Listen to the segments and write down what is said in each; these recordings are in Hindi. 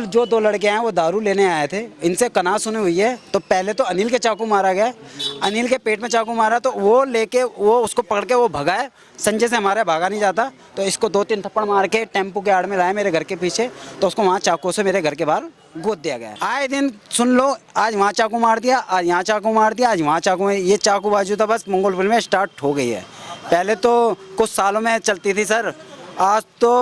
जो दो लड़के हैं वो दारू लेने आए थे, इनसे कना सुनी हुई है। तो पहले तो अनिल के चाकू मारा गया, अनिल के पेट में चाकू मारा, तो वो लेके वो उसको पकड़ के वो भगा है। संजय से हमारे भागा नहीं जाता, तो इसको 2-3 थप्पड़ मार के टेम्पो के आड़ में लाए मेरे घर के पीछे, तो उसको वहाँ चाकू से मेरे घर के बाहर गोद दिया गया। आए दिन सुन लो, आज वहाँ चाकू मार दिया, आज यहाँ चाकू मार दिया, आज वहाँ चाकू में, ये चाकूबाजी तो बस मंगोलपुर में स्टार्ट हो गई है। पहले तो कुछ सालों में चलती थी सर, आज तो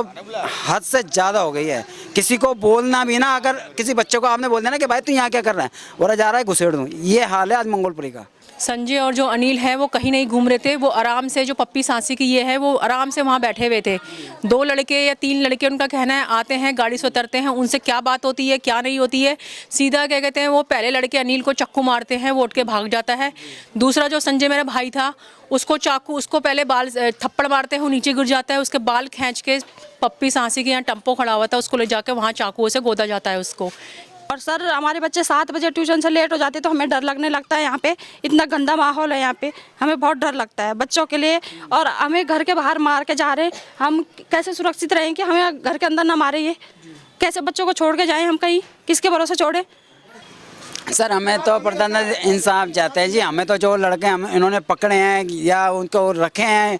हद से ज़्यादा हो गई है। किसी को बोलना भी ना, अगर किसी बच्चे को आपने बोल दिया ना कि भाई तू यहाँ क्या कर रहा है, बोला जा रहा है घुसेड़ दूँ, ये हाल है आज मंगोलपुरी का। संजय और जो अनिल है वो कहीं नहीं घूम रहे थे, वो आराम से, जो पप्पी सांसी की ये है, वो आराम से वहाँ बैठे हुए थे। 2 लड़के या 3 लड़के, उनका कहना है, आते हैं गाड़ी से उतरते हैं, उनसे क्या बात होती है क्या नहीं होती है, सीधा क्या कहते हैं, वो पहले लड़के अनिल को चाकू मारते हैं, वो उठ के भाग जाता है। दूसरा जो संजय मेरा भाई था, उसको चाकू, उसको पहले बाल थप्पड़ मारते हैं, वो नीचे गिर जाता है, उसके बाल खींच के पप्पी सांसी के यहाँ टेम्पो खड़ा हुआ था, उसको ले जाकर वहाँ चाकुओं से गोदा जाता है उसको। और सर हमारे बच्चे 7 बजे ट्यूशन से लेट हो जाते तो हमें डर लगने लगता है। यहाँ पे इतना गंदा माहौल है, यहाँ पे हमें बहुत डर लगता है बच्चों के लिए। और हमें घर के बाहर मार के जा रहे हैं, हम कैसे सुरक्षित रहें कि हमें घर के अंदर ना मारे? ये कैसे बच्चों को छोड़ के जाएं हम कहीं, किसके भरोसे छोड़े? सर हमें तो प्रधान इंसाफ चाहते हैं जी। हमें तो जो लड़के हम इन्होंने पकड़े हैं या उनको रखे हैं,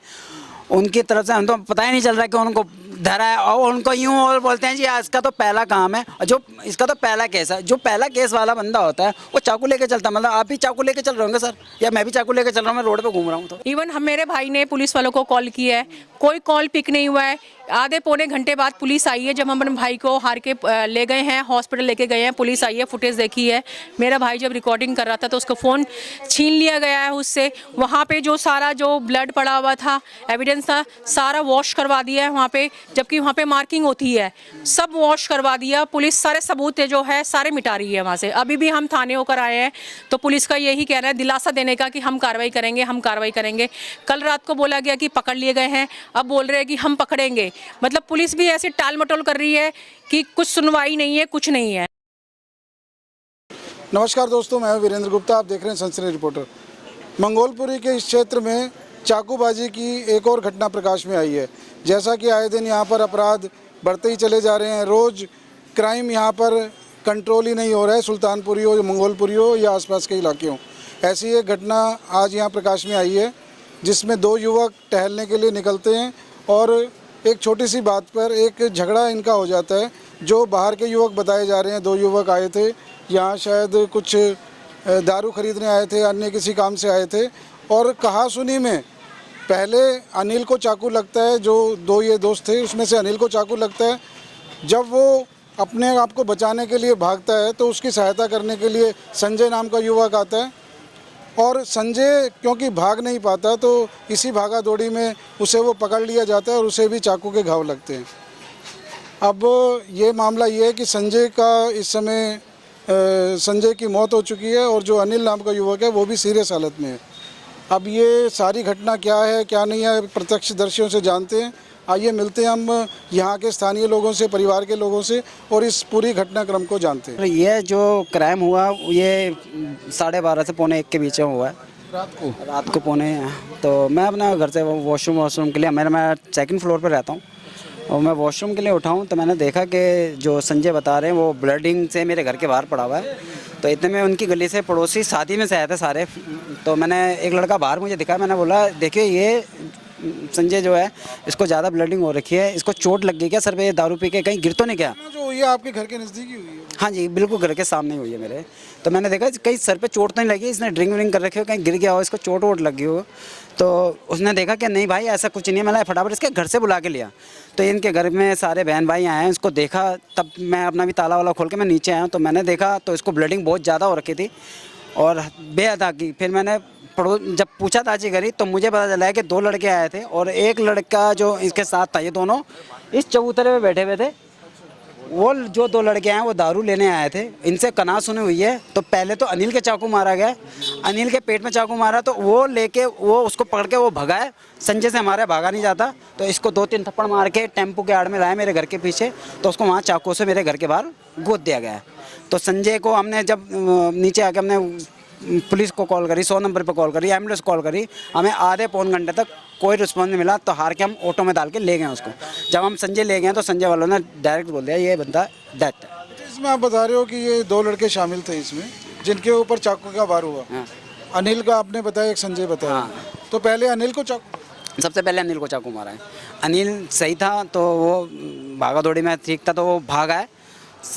उनकी तरफ से हम तो पता ही नहीं चल रहा कि उनको धरा है, और उनको यूँ और बोलते हैं जी इसका तो पहला काम है, और जो इसका तो पहला केस है। जो पहला केस वाला बंदा होता है वो चाकू लेके चलता है, मतलब आप भी चाकू लेके चल रहे होंगे सर, या मैं भी चाकू लेके चल रहा हूँ, मैं रोड पे घूम रहा हूँ। तो इवन हम, मेरे भाई ने पुलिस वालों को कॉल किया है, कोई कॉल पिक नहीं हुआ है। आधे पौने घंटे बाद पुलिस आई है, जब हम अपने भाई को हार के ले गए हैं, हॉस्पिटल लेके गए हैं, पुलिस आई है, फुटेज देखी है। मेरा भाई जब रिकॉर्डिंग कर रहा था तो उसका फ़ोन छीन लिया गया है उससे। वहाँ पे जो सारा जो ब्लड पड़ा हुआ था, एविडेंस था, सारा वॉश करवा दिया है वहाँ पे, जबकि वहाँ पे मार्किंग होती है, सब वॉश करवा दिया। पुलिस सारे सबूत जो है सारे मिटा रही है वहाँ से। अभी भी हम थाने होकर आए हैं, तो पुलिस का यही कहना है, दिलासा देने का कि हम कार्रवाई करेंगे, हम कार्रवाई करेंगे। कल रात को बोला गया कि पकड़ लिए गए हैं, अब बोल रहे हैं कि हम पकड़ेंगे। मतलब पुलिस भी ऐसे टाल मटोल कर रही है कि कुछ सुनवाई नहीं है, कुछ नहीं है। नमस्कार दोस्तों, मैं वीरेंद्र गुप्ता, आप देख रहे हैं सनसनी रिपोर्टर। मंगोलपुरी के इस क्षेत्र में चाकूबाजी की एक और घटना प्रकाश में आई है। जैसा कि आए दिन यहाँ पर अपराध बढ़ते ही चले जा रहे हैं, रोज़ क्राइम यहाँ पर कंट्रोल ही नहीं हो रहा है, सुल्तानपुरी हो, मंगोलपुरी हो या आसपास के इलाके हों। ऐसी एक घटना आज यहाँ प्रकाश में आई है, जिसमें 2 युवक टहलने के लिए निकलते हैं और एक छोटी सी बात पर एक झगड़ा इनका हो जाता है। जो बाहर के युवक बताए जा रहे हैं, 2 युवक आए थे यहाँ, शायद कुछ दारू खरीदने आए थे, अन्य किसी काम से आए थे, और कहासुनी में पहले अनिल को चाकू लगता है। जो 2 ये दोस्त थे उसमें से अनिल को चाकू लगता है। जब वो अपने आप को बचाने के लिए भागता है तो उसकी सहायता करने के लिए संजय नाम का युवक आता है, और संजय क्योंकि भाग नहीं पाता तो इसी भागा दौड़ी में उसे वो पकड़ लिया जाता है और उसे भी चाकू के घाव लगते हैं। अब ये मामला ये है कि संजय का इस समय संजय की मौत हो चुकी है, और जो अनिल नाम का युवक है वो भी सीरियस हालत में है। अब ये सारी घटना क्या है क्या नहीं है, प्रत्यक्षदर्शियों से जानते हैं। आइए मिलते हैं हम यहाँ के स्थानीय लोगों से, परिवार के लोगों से, और इस पूरी घटनाक्रम को जानते हैं। ये जो क्राइम हुआ ये 12:30 से पौने 1 के बीच में हुआ है, रात को पौने। तो मैं अपना घर से वॉशरूम के लिए, मैं 2nd फ्लोर पर रहता हूँ, और मैं वॉशरूम के लिए उठाऊँ तो मैंने देखा कि जो संजय बता रहे हैं वो ब्लडिंग से मेरे घर के बाहर पड़ा हुआ है। तो इतने में उनकी गली से पड़ोसी शादी में से आए थे सारे, तो मैंने एक लड़का बाहर मुझे दिखा, मैंने बोला देखिए ये संजय जो है इसको ज़्यादा ब्लडिंग हो रखी है, इसको चोट लग गई क्या सर पे, ये दारू पी के कहीं गिर तो नहीं गया? जो हुई है आपके घर के नज़दीक ही हुई है? हाँ जी, बिल्कुल घर के सामने हुई है मेरे। तो मैंने देखा कहीं सर पे चोट तो नहीं लगी, इसने ड्रिंक व्रिंक कर रखी हो, कहीं गिर गया हो, इसको चोट वोट लगी हो। तो उसने देखा कि नहीं भाई ऐसा कुछ नहीं है, मैंने फटाफट इसके घर से बुला के लिया। तो इनके घर में सारे बहन भाई आए हैं, इसको देखा, तब मैं अपना भी ताला वाला खोल के मैं नीचे आया हूँ, तो मैंने देखा तो इसको ब्लडिंग बहुत ज़्यादा हो रखी थी और बेहद की। फिर मैंने जब पूछताछ करी तो मुझे पता चला है कि 2 लड़के आए थे, और एक लड़का जो इसके साथ था, ये दोनों इस चबूतरे पे बैठे हुए थे। वो जो 2 लड़के हैं वो दारू लेने आए थे, इनसे कना सुनी हुई है। तो पहले तो अनिल के चाकू मारा गया, अनिल के पेट में चाकू मारा, तो वो लेके वो उसको पकड़ के वो भगा है। संजय से हमारे भागा नहीं जाता, तो इसको 2-3 थप्पड़ मार के टेम्पो के आड़ में लाए मेरे घर के पीछे, तो उसको वहाँ चाकू से मेरे घर के बाहर गोद दिया गया है। तो संजय को हमने जब नीचे आके हमने पुलिस को कॉल करी, 100 नंबर पर कॉल करी, एम्बुलेंस कॉल करी, हमें आधे पौन घंटे तक कोई रिस्पॉन्स नहीं मिला। तो हार के हम ऑटो में डाल के ले गए उसको। जब हम संजय ले गए तो संजय वालों ने डायरेक्ट बोल दिया ये बंदा डेथ है। इसमें आप बता रहे हो कि ये 2 लड़के शामिल थे इसमें जिनके ऊपर चाकू का वार हुआ। हाँ। अनिल का आपने बताया, एक संजय बताया। हाँ। तो पहले अनिल को चाकू, सबसे पहले अनिल को चाकू मारा है। अनिल सही था तो वो भागा दौड़ी में ठीक था तो वो भागा है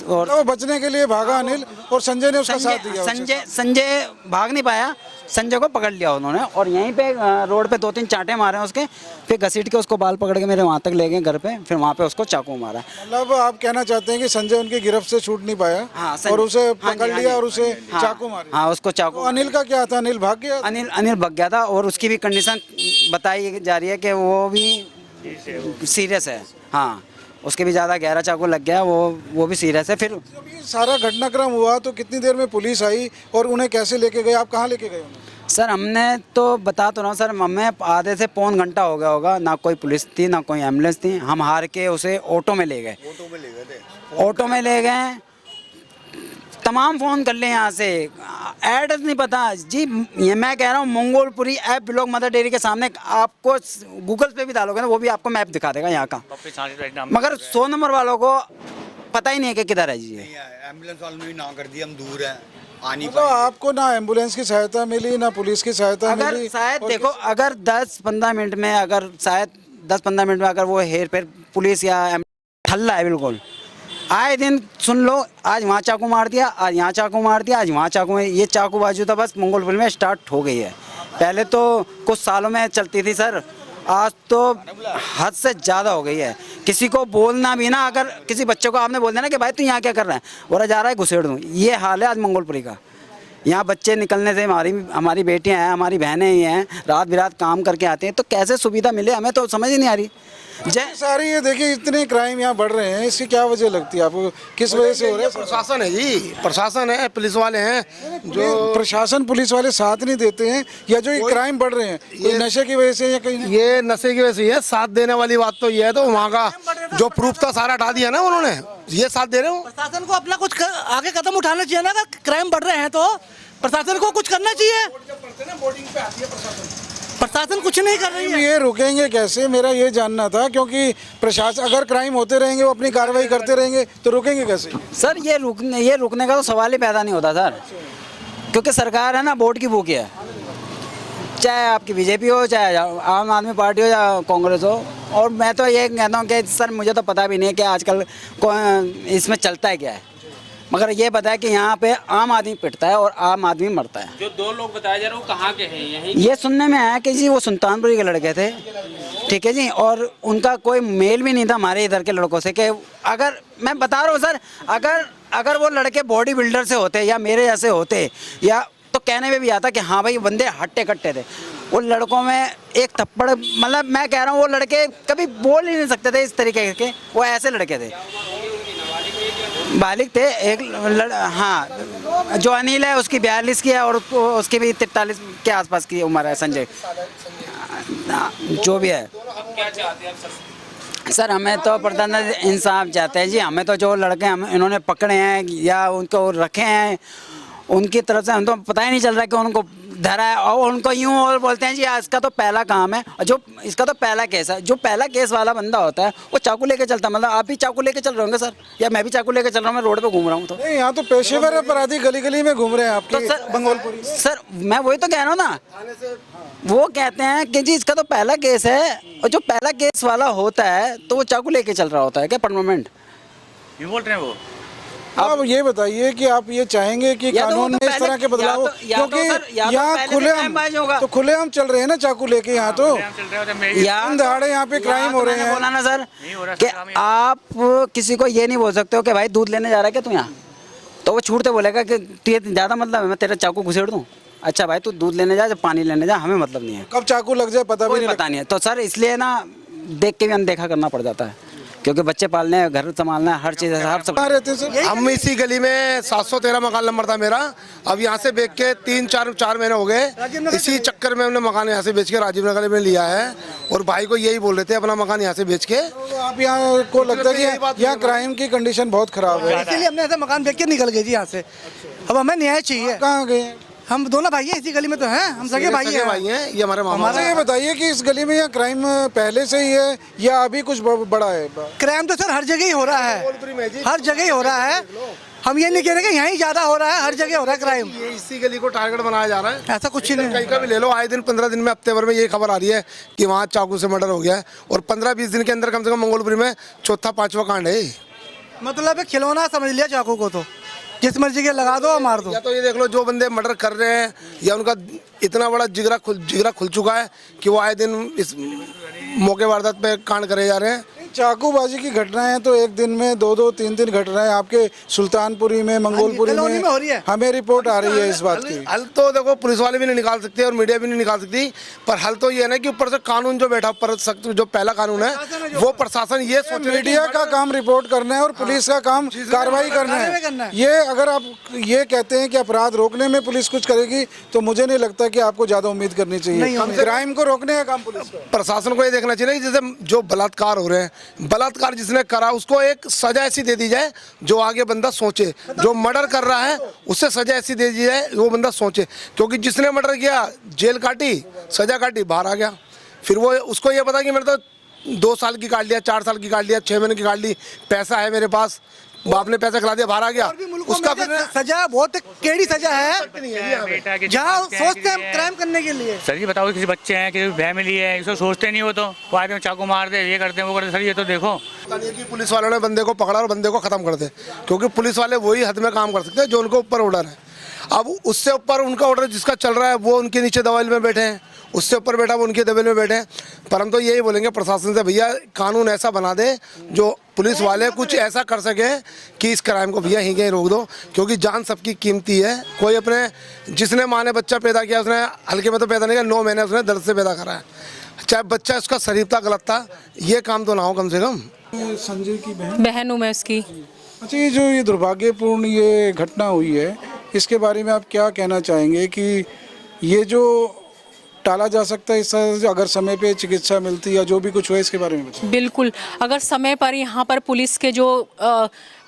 और वो बचने के लिए भागा अनिल, और संजय ने उसका साथ दिया। संजय भाग नहीं पाया, संजय को पकड़ लिया उन्होंने और यहीं पे रोड पे 2-3 चांटे मारे हैं उसके, फिर घसीट के उसको बाल पकड़ के मेरे वहाँ तक ले गए घर पे, फिर वहाँ पे उसको चाकू मारा। मतलब आप कहना चाहते हैं कि संजय उनकी गिरफ्त से छूट नहीं पाया। हाँ, और उसे हाँ पकड़ जी, हाँ लिया जी। और उसे हाँ, चाकू मारा। हाँ उसको चाकू। तो अनिल का क्या था? अनिल भाग गया। अनिल भाग गया था और उसकी भी कंडीशन बताई जा रही है कि वो भी सीरियस है। हाँ उसके भी ज़्यादा गहरा चाकू लग गया, वो भी सीरियस है। फिर जब ये सारा घटनाक्रम हुआ तो कितनी देर में पुलिस आई और उन्हें कैसे लेके गए? आप कहाँ लेके गए उन्हें? सर हमने तो बता तो रहा हूँ सर, हमें आधे से पौन घंटा हो गया होगा, ना कोई पुलिस थी ना कोई एम्बुलेंस थी। हम हार के उसे ऑटो में ले गए। ऑटो में ले गए, तमाम फ़ोन कर ले यहाँ से, एड्रेस नहीं पता जी। ये मैं कह रहा हूँ Mangolpuri app block mother dairy के सामने, आपको गूगल पे भी डालोगे ना वो भी आपको मैप दिखा देगा यहाँ का, मगर 100 नंबर वालों को पता ही नहीं है कि किधर है जी। एम्बुलेंस वालों ने भी ना कर दी, हम दूर हैं, आ नहीं मतलब आपको ना एम्बुलेंस की सहायता मिली ना पुलिस की सहायता अगर मिली। शायद देखो, अगर 10-15 मिनट में, अगर शायद 10-15 मिनट में अगर वो हेर फेर पुलिस या हल्ला है बिल्कुल। आए दिन सुन लो, आज वहाँ चाकू मार दिया, आज यहाँ चाकू मार दिया, आज वहाँ चाकू में, ये चाकूबाजी तो बस मंगोलपुर में स्टार्ट हो गई है। पहले तो कुछ सालों में चलती थी सर, आज तो हद से ज़्यादा हो गई है। किसी को बोलना भी ना, अगर किसी बच्चे को आपने बोल दिया ना कि भाई तू यहाँ क्या कर रहा है, बोला जा रहा है घुसेड़ दूँ, ये हाल है आज मंगोलपुरी का। यहाँ बच्चे निकलने से हमारी बेटियाँ हैं, हमारी बहनें ही हैं, रात बिरात काम करके आते हैं, तो कैसे सुविधा मिले हमें तो समझ ही नहीं आ रही। सारी ये देखिए इतने क्राइम यहाँ बढ़ रहे हैं, इसकी क्या वजह लगती है आपको? किस वजह से हो रहा है? प्रशासन है जी, प्रशासन है, पुलिस वाले हैं जो प्रशासन पुलिस वाले साथ नहीं देते हैं, या जो ये क्राइम बढ़ रहे हैं ये नशे की वजह से या कहीं? ये नशे की वजह से है। साथ देने वाली बात तो ये है, तो वहाँ का जो प्रूफ था सारा हटा दिया ना उन्होंने, ये साथ दे रहे हो। प्रशासन को अपना कुछ आगे कदम उठाना चाहिए ना। अगर क्राइम बढ़ रहे हैं तो प्रशासन को कुछ करना चाहिए। प्रशासन कुछ नहीं कर रही है। ये रुकेंगे कैसे, मेरा ये जानना था, क्योंकि प्रशासन अगर क्राइम होते रहेंगे वो अपनी कार्रवाई करते रहेंगे तो रुकेंगे कैसे? सर ये रुकने का तो सवाल ही पैदा नहीं होता सर, क्योंकि सरकार है ना वोट की भूखी है, चाहे आपकी बीजेपी हो, चाहे आम आदमी पार्टी हो या कांग्रेस हो। और मैं तो ये कहता हूँ कि सर मुझे तो पता भी नहीं है कि आजकल इसमें चलता है क्या है, मगर ये पता है कि यहाँ पे आम आदमी पिटता है और आम आदमी मरता है। जो 2 लोग बताए जा रहे वो कहाँ के हैं? यहीं ये सुनने में आया कि जी वो सुल्तानपुरी के लड़के थे, ठीक है जी, और उनका कोई मेल भी नहीं था हमारे इधर के लड़कों से। कि अगर मैं बता रहा हूँ सर, अगर वो लड़के बॉडी बिल्डर से होते या मेरे जैसे होते, या तो कहने में भी आता कि हाँ भाई बंदे हट्टे कट्टे थे। उन लड़कों में एक थप्पड़, मतलब मैं कह रहा हूँ वो लड़के कभी बोल ही नहीं सकते थे इस तरीके के, वो ऐसे लड़के थे, बालिग थे। एक हाँ जो अनिल है उसकी 42 की है और उसकी भी 43 के आसपास की उम्र है, संजय जो भी है। क्या चाहते हैं आप सर हमें तो प्रधान इंसाफ चाहते हैं जी। हमें तो जो लड़के हम इन्होंने पकड़े हैं या उनको रखे हैं उनकी तरफ से हम तो पता ही नहीं चल रहा कि उनको धरा है, और उनको यूँ और बोलते हैं जी इसका तो पहला काम है, जो इसका तो पहला केस है। जो पहला केस वाला बंदा होता है वो चाकू लेके चलता है, मतलब आप भी चाकू लेके चल रहे होंगे सर, या मैं भी चाकू लेके चल रहा हूँ, मैं रोड पे घूम रहा हूँ तो नहीं, यहाँ तो पेशेवर अपराधी गली गली में घूम रहे हैं आपके तो सर मंगोलपुरी। सर मैं वही तो कह रहा हूँ ना, वो कहते हैं कि जी इसका तो पहला केस है, और जो पहला केस वाला होता है तो वो चाकू लेके चल रहा होता है क्या परमानेंट? ये बोल रहे हैं वो। आप ये बताइए कि आप ये चाहेंगे कि कानून में इस तरह के बदलाव हो, क्योंकि यहाँ खुलेआम चल रहे हैं ना चाकू लेके, यहाँ तो दिन दहाड़े यहाँ पे क्राइम हो रहे हैं। बोला ना सर कि आप किसी को ये नहीं बोल सकते हो कि भाई दूध लेने जा रहा है क्या तू यहाँ, तो वो छूटते बोलेगा कि तुझे ज़्यादा मतलब है मैं तेरा चाकू घुसेड़ दूँ। अच्छा भाई तू दूध लेने जा, जब पानी लेने जा, हमें मतलब नहीं है। कब चाकू लग जाए पता भी नहीं है। तो सर इसलिए ना देख के भी अनदेखा करना पड़ जाता है, क्योंकि बच्चे पालने हैं, घर संभालना है, हर चीज़ हर सब रहते हैं सर। हम इसी गली में 713 मकान नंबर था मेरा। अब यहाँ से बेच के 3-4 महीने हो गए। इसी चक्कर में हमने मकान यहाँ से बेच के राजीव नगर में लिया है, और भाई को यही बोल रहे थे अपना मकान यहाँ से बेच के। तो आप यहाँ को लगता है कि यहाँ क्राइम की कंडीशन बहुत खराब है, इसीलिए हमने ऐसा मकान बेच के निकल गए जी यहाँ से। अब हमें न्याय चाहिए। कहाँ गए? हम दोनों भाई हैं, इसी गली में तो हैं, हम सगे भाई हैं। भाई हैं, ये हमारे मामा अच्छा ये बताइए कि इस गली में यह क्राइम पहले से ही है या अभी कुछ बड़ा है? क्राइम तो सर हर जगह ही हो रहा है, हर जगह ही हो रहा है। हम ये नहीं कह रहे कि यहीं ज़्यादा हो रहा है, हर जगह हो रहा है क्राइम। ये इसी गली को टारगेट बनाया जा रहा है, ऐसा कुछ ही नहीं। कहीं का भी ले लो, आए दिन 15 दिन में, हफ्ते भर में ये खबर आ रही है कि वहाँ चाकू से मर्डर हो गया है, और 15-20 दिन के अंदर कम से कम मंगोलपुरी में चौथा 5वां कांड है। मतलब एक खिलौना समझ लिया चाकू को, तो जिस मर्जी के लगा दो और मार दो। या तो ये देख लो, जो बंदे मर्डर कर रहे हैं या उनका इतना बड़ा जिगरा खुल चुका है कि वो आए दिन इस मौके वारदात पे कांड करे जा रहे हैं। चाकूबाजी की घटनाएं तो एक दिन में 2-2, 3-3 घट रहे हैं आपके सुल्तानपुरी में, मंगोलपुरी में हो रही में। है। हमें रिपोर्ट आ रही है इस बात की। हल तो देखो पुलिस वाले भी नहीं निकाल सकते और मीडिया भी नहीं निकाल सकती, पर हल तो ये है ना कि ऊपर से कानून जो बैठा, ऊपर सख्त जो पहला कानून है वो प्रशासन ये सोच, मीडिया का काम रिपोर्ट करना है और पुलिस का काम कार्रवाई करना है। ये अगर आप ये कहते हैं कि अपराध रोकने में पुलिस कुछ करेगी तो मुझे नहीं लगता कि आपको ज्यादा उम्मीद करनी चाहिए। क्राइम को रोकने का काम पुलिस का। प्रशासन को ये देखना चाहिए कि जैसे जो बलात्कार हो रहे हैं, बलात्कार जिसने करा उसको एक सजा ऐसी दे दी जाए जो आगे बंदा सोचे, जो मर्डर कर रहा है उससे सजा ऐसी दे दी जाए वो बंदा सोचे, क्योंकि जिसने मर्डर किया जेल काटी, सजा काटी, बाहर आ गया, फिर वो उसको ये पता कि मैंने तो 2 साल की काट लिया, 4 साल की काट लिया, 6 महीने की काट ली, पैसा है मेरे पास, बाप ने पैसा खिला दिया, बाहर आ गया, उसका फिर सजा बहुत केड़ी सजा है जहाँ सोचते हैं क्राइम करने के लिए। सर जी बताओ, किसी बच्चे हैं, किसी फैमिली है, इसको सोचते नहीं हो तो वो आदमी चाकू मार दे, ये करते हैं, वो करते। सर ये तो देखो कि पुलिस वालों ने बंदे को पकड़ा और बंदे को खत्म कर दे, क्योंकि पुलिस वाले वही हद में काम कर सकते हैं जो उनको ऊपर ऑर्डर है। अब उससे ऊपर उनका ऑर्डर जिसका चल रहा है वो उनके नीचे दबाव में बैठे हैं, उससे ऊपर बैठा वो उनके दबाव में बैठे हैं। पर हम तो यही बोलेंगे प्रशासन से, भैया कानून ऐसा बना दे जो पुलिस वाले कुछ ऐसा कर सके कि इस क्राइम को भैया यहीं कहीं रोक दो, क्योंकि जान सबकी कीमती है। कोई अपने जिसने माँ ने बच्चा पैदा किया उसने हल्के में तो पैदा नहीं किया, 9 महीने उसने दर्द से पैदा करा है, चाहे बच्चा उसका शरीफ था, गलत था, ये काम तो ना हो कम से कम। संजय की बहन हूँ मैं उसकी। अच्छा, ये जो ये दुर्भाग्यपूर्ण ये घटना हुई है, इसके बारे में आप क्या कहना चाहेंगे कि ये जो टाला जा सकता है इससे, अगर समय पे चिकित्सा मिलती या जो भी कुछ हुआ इसके बारे में बताइए। बिल्कुल, अगर समय पर यहाँ पर पुलिस के जो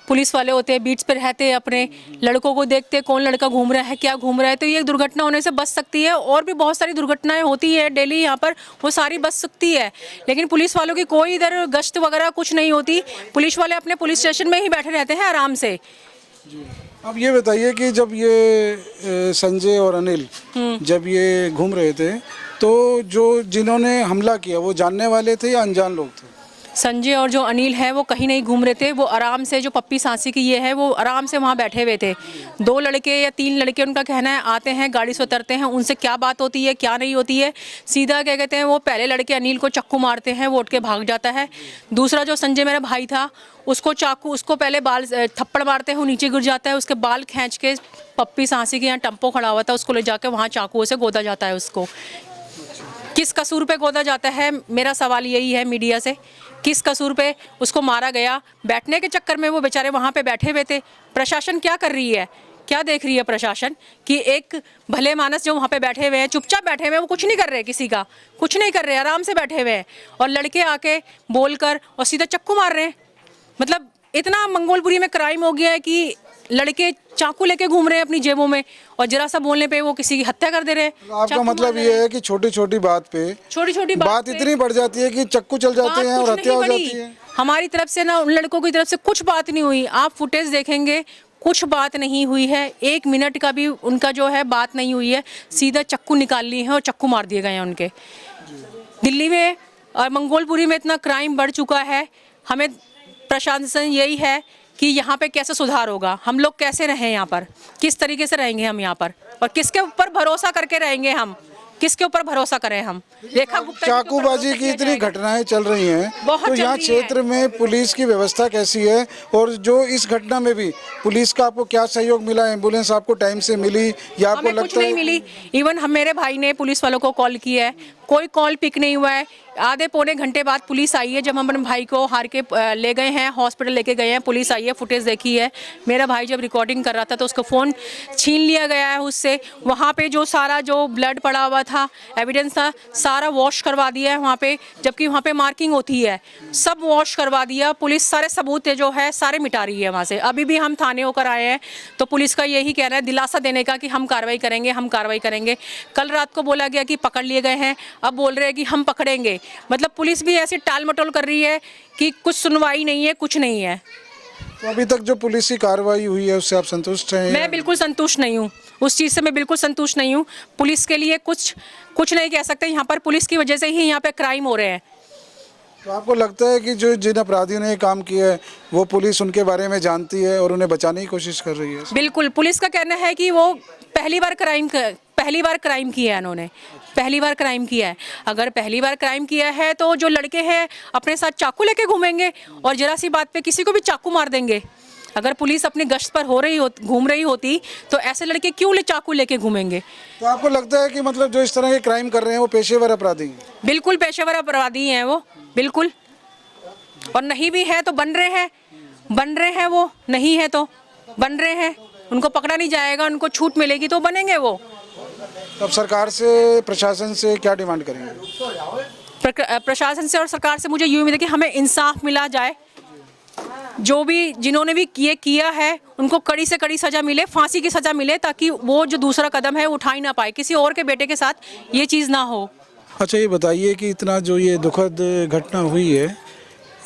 पुलिस वाले होते हैं, बीट्स पे रहते हैं, अपने लड़कों को देखते हैं कौन लड़का घूम रहा है, क्या घूम रहा है, तो ये दुर्घटना होने से बच सकती है। और भी बहुत सारी दुर्घटनाएं होती है डेली यहाँ पर, वो सारी बच सकती है। लेकिन पुलिस वालों की कोई इधर गश्त वगैरह कुछ नहीं होती, पुलिस वाले अपने पुलिस स्टेशन में ही बैठे रहते हैं आराम से। अब ये बताइए कि जब ये संजय और अनिल जब ये घूम रहे थे तो जो जिन्होंने हमला किया वो जानने वाले थे या अनजान लोग थे? संजय और जो अनिल है वो कहीं नहीं घूम रहे थे, वो आराम से, जो पप्पी सांसी की ये है, वो आराम से वहाँ बैठे हुए थे। 2 लड़के या 3 लड़के, उनका कहना है, आते हैं गाड़ी से उतरते हैं, उनसे क्या बात होती है क्या नहीं होती है, सीधा क्या कहते हैं, वो पहले लड़के अनिल को चाकू मारते हैं, वो उठ के भाग जाता है। दूसरा जो संजय मेरा भाई था, उसको चाकू, उसको पहले बाल थप्पड़ मारते हैं, वो नीचे गिर जाता है, उसके बाल खींच के पप्पी सांसी के यहाँ टम्पो खड़ा हुआ था उसको ले जाकर वहाँ चाकुओं से गोदा जाता है। उसको किस कसूर पे गोदा जाता है, मेरा सवाल यही है मीडिया से, किस कसूर पे उसको मारा गया? बैठने के चक्कर में वो बेचारे वहाँ पे बैठे हुए थे। प्रशासन क्या कर रही है, क्या देख रही है प्रशासन कि एक भले मानस जो वहाँ पे बैठे हुए हैं, चुपचाप बैठे हुए हैं, वो कुछ नहीं कर रहे, किसी का कुछ नहीं कर रहे, आराम से बैठे हुए हैं, और लड़के आके बोलकर और सीधा चक्कू मार रहे हैं। मतलब इतना मंगोलपुरी में क्राइम हो गया है कि लड़के चाकू लेके घूम रहे हैं अपनी जेबों में, और जरा सा बोलने पे वो किसी की हत्या कर दे रहे हैं। आपका मतलब ये है कि छोटी छोटी बात पे छोटी बात इतनी बढ़ जाती है कि चक्कू चल जाते हैं और हत्या हो जाती है। हमारी तरफ से ना, उन लड़कों की तरफ से कुछ बात नहीं हुई। आप फुटेज देखेंगे, कुछ बात नहीं हुई है, 1 मिनट का भी उनका जो है बात नहीं हुई है, सीधा चक्कू निकाल लिए हैं और चक्कू मार दिए गए हैं उनके। दिल्ली में और मंगोलपुरी में इतना क्राइम बढ़ चुका है, हमें प्रशासन यही है कि यहाँ पे कैसे सुधार होगा, हम लोग कैसे रहें यहाँ पर, किस तरीके से रहेंगे हम यहाँ पर, और किसके ऊपर भरोसा करके रहेंगे हम, किसके ऊपर भरोसा करें हम? रेखा गुप्ता चाकूबाजी की इतनी घटनाएं चल रही हैं, तो यहाँ क्षेत्र में पुलिस की व्यवस्था कैसी है? और जो इस घटना में भी पुलिस का आपको क्या सहयोग मिला? एम्बुलेंस आपको टाइम से मिली या आपको हमें कुछ लगता नहीं है? मिली। इवन हम, मेरे भाई ने पुलिस वालों को कॉल किया है, कोई कॉल पिक नहीं हुआ है। आधे पौने घंटे बाद पुलिस आई है, जब हम अपने भाई को हार के ले गए हैं, हॉस्पिटल लेके गए हैं, पुलिस आई है, फुटेज देखी है। मेरा भाई जब रिकॉर्डिंग कर रहा था तो उसका फ़ोन छीन लिया गया है उससे। वहाँ पे जो सारा जो ब्लड पड़ा हुआ था, एविडेंस था, सारा वॉश करवा दिया है वहाँ पे, जबकि वहाँ पे मार्किंग होती है, सब वॉश करवा दिया। पुलिस सारे सबूत जो है सारे मिटा रही है वहाँ से। अभी भी हम थाने होकर आए हैं तो पुलिस का यही कहना है, दिलासा देने का कि हम कार्रवाई करेंगे, हम कार्रवाई करेंगे। कल रात को बोला गया कि पकड़ लिए गए हैं, अब बोल रहे हैं कि हम पकड़ेंगे। मतलब पुलिस भी ऐसे टाल मटोल कर रही है कि कुछ सुनवाई नहीं है, कुछ नहीं है। तो अभी तक जो पुलिस की कार्रवाई हुई है उससे आप संतुष्ट हैं? मैं बिल्कुल संतुष्ट नहीं हूँ उस चीज़ से, मैं बिल्कुल संतुष्ट नहीं हूँ। पुलिस के लिए कुछ नहीं कह सकते। यहाँ पर पुलिस की वजह से ही यहाँ पे क्राइम हो रहे हैं। तो आपको लगता है कि जो जिन अपराधियों ने ये काम किया है वो पुलिस उनके बारे में जानती है और उन्हें बचाने की कोशिश कर रही है? बिल्कुल, पुलिस का कहना है कि वो पहली बार क्राइम किया है उन्होंने, पहली बार क्राइम किया है। अगर पहली बार क्राइम किया है तो जो लड़के हैं अपने साथ चाकू लेके घूमेंगे और जरा सी बात पे किसी को भी चाकू मार देंगे। अगर पुलिस अपनी गश्त पर घूम रही होती तो ऐसे लड़के क्यों चाकू लेके घूमेंगे? तो आपको लगता है कि मतलब जो इस तरह के क्राइम कर रहे हैं वो पेशेवर अपराधी हैं? बिल्कुल पेशेवर अपराधी हैं वो, बिल्कुल। और नहीं भी है तो बन रहे हैं वो, नहीं है तो बन रहे हैं। उनको पकड़ा नहीं जाएगा, उनको छूट मिलेगी तो बनेंगे वो। अब सरकार से, प्रशासन से क्या डिमांड करेंगे? प्रशासन से और सरकार से मुझे यूँ उम्मीद है कि हमें इंसाफ मिला जाए। जो भी जिन्होंने भी किया है उनको कड़ी से कड़ी सज़ा मिले, फांसी की सज़ा मिले, ताकि वो जो दूसरा कदम है उठा ही ना पाए, किसी और के बेटे के साथ ये चीज़ ना हो। अच्छा, ये बताइए कि इतना जो ये दुखद घटना हुई है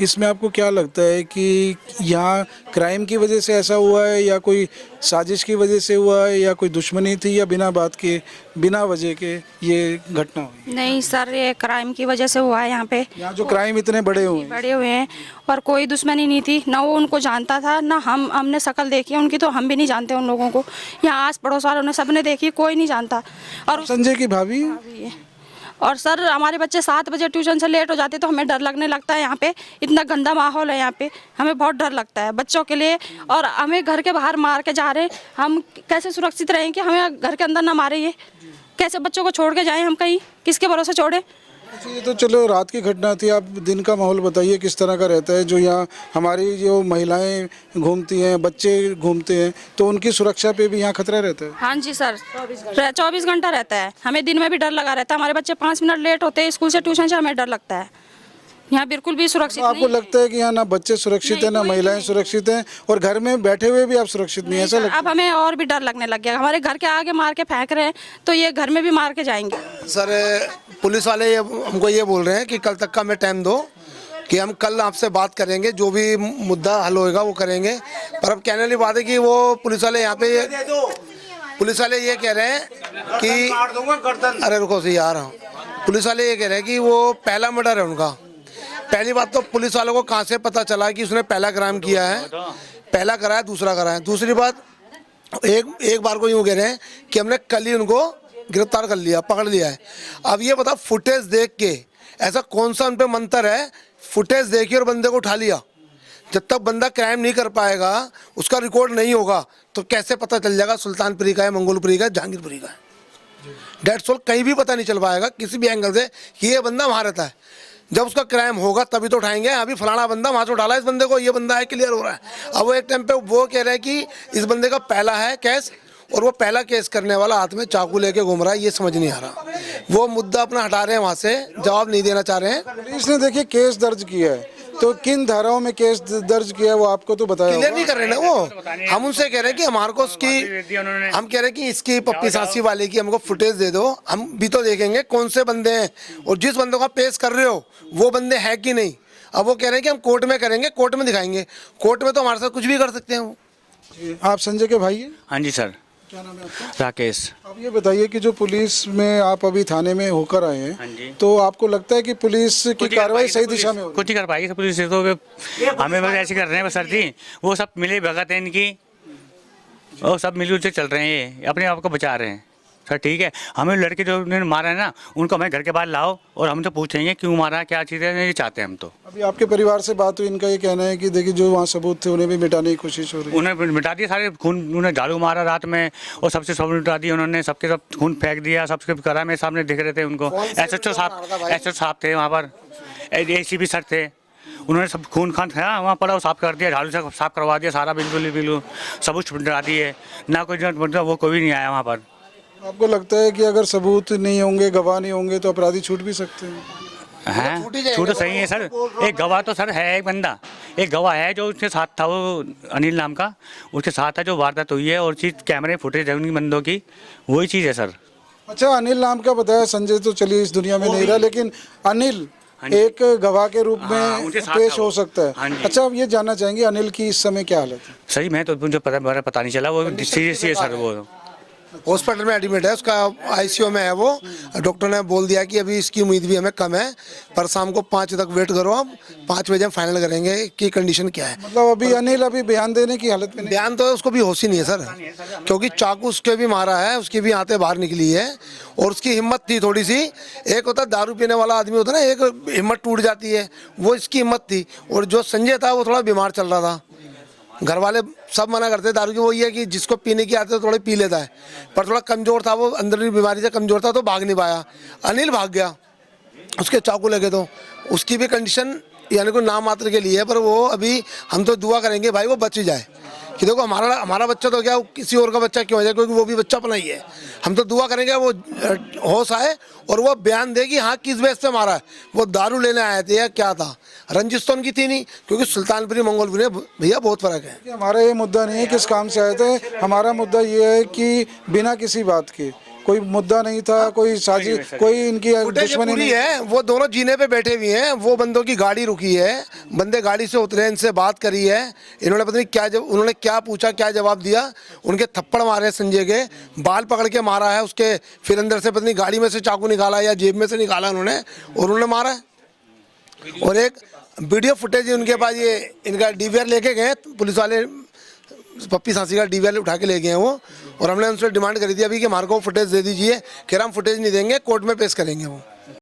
इसमें आपको क्या लगता है कि यहाँ क्राइम की वजह से ऐसा हुआ है या कोई साजिश की वजह से हुआ है या कोई दुश्मनी थी या बिना बात के, बिना वजह के ये घटना हुई? नहीं सर, ये क्राइम की वजह से हुआ है। यहाँ जो क्राइम इतने बड़े हुए हैं और कोई दुश्मनी नहीं थी, ना वो उनको जानता था, ना हमने शक्ल देखी उनकी, तो हम भी नहीं जानते उन लोगों को। यहाँ आस पड़ोस वालों ने सबने देखी, कोई नहीं जानता। और संजय की भाभी और सर हमारे बच्चे 7 बजे ट्यूशन से लेट हो जाते तो हमें डर लगने लगता है। यहाँ पे इतना गंदा माहौल है, यहाँ पे हमें बहुत डर लगता है बच्चों के लिए। और हमें घर के बाहर मार के जा रहे हैं, हम कैसे सुरक्षित रहें कि हमें घर के अंदर ना मारे? ये कैसे बच्चों को छोड़ के जाएं हम कहीं, किसके भरोसे छोड़े? ये तो चलो रात की घटना थी, आप दिन का माहौल बताइए किस तरह का रहता है? जो यहाँ हमारी जो महिलाएं घूमती हैं, बच्चे घूमते हैं, तो उनकी सुरक्षा पे भी यहाँ खतरा रहता है? हाँ जी सर, 24 घंटा रहता है। हमें दिन में भी डर लगा रहता है। हमारे बच्चे 5 मिनट लेट होते हैं स्कूल से, ट्यूशन से, हमें डर लगता है। यहाँ बिल्कुल भी सुरक्षित तो आपको लगता है कि यहाँ ना बच्चे सुरक्षित हैं, ना महिलाएं सुरक्षित हैं, और घर में बैठे हुए भी आप सुरक्षित नहीं, ऐसा लगता है? अब हमें और भी डर लगने लग गया। हमारे घर के आगे मार के फेंक रहे हैं तो ये घर में भी मार के जाएंगे। सर पुलिस वाले हमको ये बोल रहे हैं कि कल तक का हमें टाइम दो, कि हम कल आपसे बात करेंगे, जो भी मुद्दा हल होएगा वो करेंगे। पर अब कहने वाली बात है कि वो पुलिस वाले यहाँ पे ये कह रहे हैं कि अरे रुको सी यार, पुलिस वाले ये कह रहे हैं कि वो पहला मर्डर है उनका। पहली बात तो पुलिस वालों को कहाँ से पता चला कि उसने पहला क्राइम किया है, पहला कराया दूसरा कराया। दूसरी बात, एक बार को यूँ कह रहे हैं कि हमने कल ही उनको गिरफ्तार कर लिया, पकड़ लिया है। अब ये बताओ, फुटेज देख के ऐसा कौन सा उन पर मंतर है? फुटेज देखी और बंदे को उठा लिया। जब तक बंदा क्राइम नहीं कर पाएगा, उसका रिकॉर्ड नहीं होगा, तो कैसे पता चल जाएगा सुल्तानपुरी का है, मंगोलपुरी का है, जहांगीरपुरी का है? डेट्स ऑल, कहीं भी पता नहीं चल पाएगा किसी भी एंगल से कि ये बंदा वहाँ रहता है। जब उसका क्राइम होगा तभी तो उठाएंगे। अभी फलाना बंदा वहाँ से उठा इस बंदे को, ये बंदा है, क्लियर हो रहा है। अब वो एक टाइम पे वो कह रहे हैं कि इस बंदे का पहला है केस, और वो पहला केस करने वाला हाथ में चाकू लेके घूम रहा है, ये समझ नहीं आ रहा। वो मुद्दा अपना हटा रहे हैं, वहाँ से जवाब नहीं देना चाह रहे हैं। पुलिस ने देखिए केस दर्ज किया है, तो किन धाराओं में केस दर्ज किया है वो आपको तो बताया क्लियर नहीं कर रहे ना वो। हम उनसे कह रहे हैं कि हमारे को उसकी, हम कह रहे हैं कि इसकी पप्पी सांसी वाले की हमको फुटेज दे दो, हम भी तो देखेंगे कौन से बंदे हैं, और जिस बंदों का पेश कर रहे हो वो बंदे हैं कि नहीं। अब वो कह रहे हैं कि हम कोर्ट में करेंगे, कोर्ट में दिखाएंगे। कोर्ट में तो हमारे साथ कुछ भी कर सकते हैं वो। आप संजय के भाई हैं? हाँ जी सर। क्या नाम है आपका? राकेश। अब ये बताइए कि जो पुलिस में आप अभी थाने में होकर आए हाँ जी। हैं, तो आपको लगता है कि पुलिस की कार्रवाई सही दिशा में हो रही है? कुछ ही कर पाएगी पुलिस से, तो हमें बस ऐसे कर रहे हैं बस सर जी। वो सब मिले भगत है इनकी, और सब मिलजुल से चल रहे हैं, ये अपने आप को बचा रहे हैं। सर ठीक है, हमें लड़के जो उन्होंने मारा है ना, उनको हमें घर के बाहर लाओ और हम तो पूछेंगे क्यों मारा, क्या चीज़ है, ये चाहते हैं हम तो। अभी आपके परिवार से बात हुई, इनका ये कहना है कि देखिए जो वहाँ सबूत थे उन्हें भी मिटाने की कोशिश हो रही है। उन्हें मिटा दिया सारे खून, उन्होंने झाड़ू मारा रात में और सबसे सब मिटा दिया उन्होंने, सबके सब खून फेंक दिया, सबके करा मेरे सामने दिख रहे थे उनको। SHO साहब थे वहाँ पर, ACP सर थे, उन्होंने सब खून खान था वहाँ पड़ा, वो साफ कर दिया, झाड़ू से साफ करवा दिया सारा, बिल्कुल सबूत मिटा दिए ना, कोई मतलब वो कोई भी नहीं आया वहाँ पर। आपको लगता है कि अगर सबूत नहीं होंगे, गवाह नहीं होंगे तो अपराधी छूट भी सकते हैं? हैं छूट सही है सर, एक गवाह तो सर है, एक बंदा एक गवाह है जो उसके साथ था, वो अनिल नाम का, उसके साथ है जो वारदात हुई है, और चीज़ कैमरे फुटेज है उन बंदों की, वही चीज़ है सर। अच्छा, अनिल नाम का बताया, संजय तो चलिए इस दुनिया में नहीं रहा, लेकिन अनिल एक गवाह के रूप में पेश हो सकता है। अच्छा, अब ये जानना चाहेंगे अनिल की इस समय क्या हालत है? सही मैं तो मुझे पता नहीं चला, वो सीरियस है सर, वो हॉस्पिटल में एडमिट है, उसका ICU में है वो। डॉक्टर ने बोल दिया कि अभी इसकी उम्मीद भी हमें कम है, पर शाम को 5 तक वेट करो, हम 5 बजे हम फाइनल करेंगे कि कंडीशन क्या है। मतलब अभी अनिल अभी बयान देने की हालत में नहीं? बयान तो उसको भी होश ही नहीं है सर, क्योंकि चाकू उसके भी मारा है, उसकी भी आंतें बाहर निकली है, और उसकी हिम्मत थी थोड़ी सी। एक होता दारू पीने वाला आदमी होता है ना, एक हिम्मत टूट जाती है, वो इसकी हिम्मत थी। और जो संजय था वो थोड़ा बीमार चल रहा था, घर वाले सब मना करते दारू की, वो ये है कि जिसको पीने की आदत है थोड़े पी लेता है, पर थोड़ा कमज़ोर था वो, अंदरूनी बीमारी से कमज़ोर था, तो भाग नहीं पाया। अनिल भाग गया, उसके चाकू लगे, तो उसकी भी कंडीशन यानी कोई नाम मात्र के लिए है, पर वो अभी हम तो दुआ करेंगे भाई वो बच ही जाए, कि देखो हमारा बच्चा तो क्या, किसी और का बच्चा क्यों हो जाए, क्योंकि वो भी बच्चा अपना ही है। हम तो दुआ करेंगे वो होश आए और वो बयान दे कि हाँ किस बेस से मारा है, वो दारू लेने आए थे या क्या था, रंजिश तो उनकी थी नहीं, क्योंकि सुल्तानपुरी मंगोलपुरी भैया बहुत फर्क है। हमारा ये मुद्दा नहीं है किस काम से आए थे, हमारा मुद्दा ये है कि बिना किसी बात के, कोई मुद्दा नहीं था, कोई साजिश, कोई इनकी दुश्मनी नहीं है। वो दोनों जीने पे बैठे हुए हैं, वो बंदों की गाड़ी रुकी है, बंदे गाड़ी से उतरे, इनसे बात करी है, इन्होंने पता नहीं क्या उन्होंने क्या पूछा, क्या जवाब दिया, उनके थप्पड़ मारे, संजय के बाल पकड़ के मारा है उसके, फिर अंदर से पता नहीं गाड़ी में से चाकू निकाला या जेब में से निकाला उन्होंने, और उन्होंने मारा है। और एक वीडियो फुटेज उनके पास, ये इनका DVR लेके गए पुलिस वाले, पप्पी सांसी का DVR उठा के ले गए हैं वो, और हमने उनसे डिमांड करी थी अभी कि हमारे को फुटेज दे दीजिए, कह रहा हम फुटेज नहीं देंगे, कोर्ट में पेश करेंगे वो।